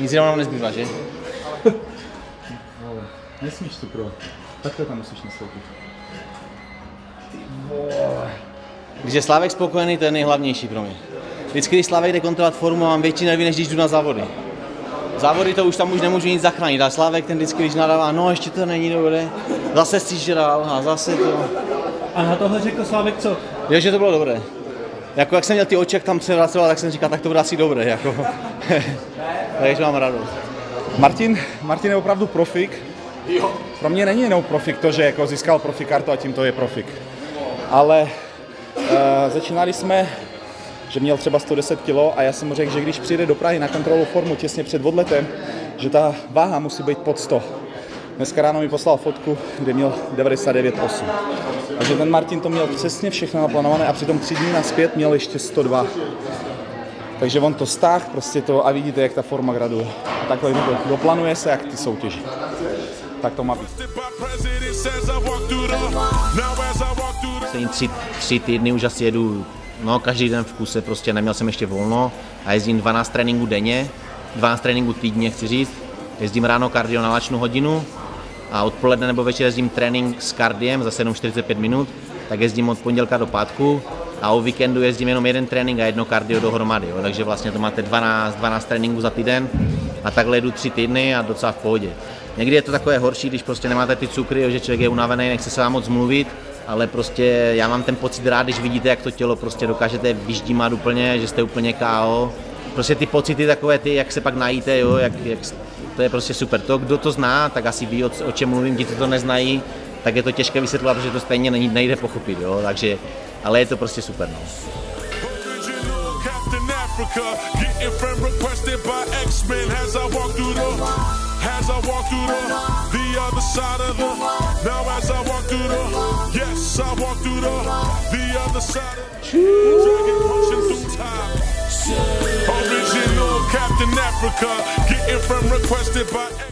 Nic jiného nám nezbývá, že? Nesmíš to pro. Takhle tam musíš nastoupit. Když je Slávek spokojený, to je nejhlavnější pro mě. Vždycky, když Slávek jde kontrolovat formu, mám větší nervy, než když jdu na závody. Závody to už tam už nemůžu nic zachránit, a Slávek ten vždycky, když nadává, no ještě to není dobré, zase si žral a zase to. A na tohle řekl Slávek co? Jo, že to bylo dobré. Jako jak jsem měl ty oči, jak tam se vracoval, tak jsem říkal, tak to bude asi dobré, jako. Takže mám radost. Martin je opravdu profik. Jo. Pro mě není jenom profik to, že jako získal profikartu a tím to je profik. Ale začínali jsme, že měl třeba 110 kg a já jsem mu řekl, že když přijde do Prahy na kontrolu formu těsně před odletem, že ta váha musí být pod 100. Dneska ráno mi poslal fotku, kde měl 99,8. Takže ten Martin to měl přesně všechno naplánované a přitom 3 dny nazpět měl ještě 102. Takže on to stáhl prostě to a vidíte, jak ta forma graduje. A takhle doplánuje se, jak ty soutěží. Tak to má být. Poslední 3 týdny už asi jedu, no každý den v kuse, prostě neměl jsem ještě volno a jezdím 12 tréninků denně, 12 tréninků týdně chci říct. Jezdím ráno kardio na lačnou hodinu a odpoledne nebo večer jezdím trénink s kardiem za 7:45 minut, tak jezdím od pondělka do pátku a o víkendu jezdím jenom jeden trénink a jedno kardio dohromady, jo. Takže vlastně to máte 12 tréninků za týden a takhle jedu 3 týdny a docela v pohodě. Někdy je to takové horší, když prostě nemáte ty cukry, jo, že člověk je unavený, nechce se vám moc mluvit, ale prostě já mám ten pocit rád, když vidíte, jak to tělo prostě dokážete vyždímat úplně, že jste úplně KO. Prostě ty pocity takové ty, jak se pak najíte, jo, jak to je prostě super. To, kdo to zná, tak asi ví, o čem mluvím, ti, co to neznají, tak je to těžké vysvětlovat, protože to stejně nejde pochopit, jo, takže, ale je to prostě super, no. Original Captain Africa, getting from requested by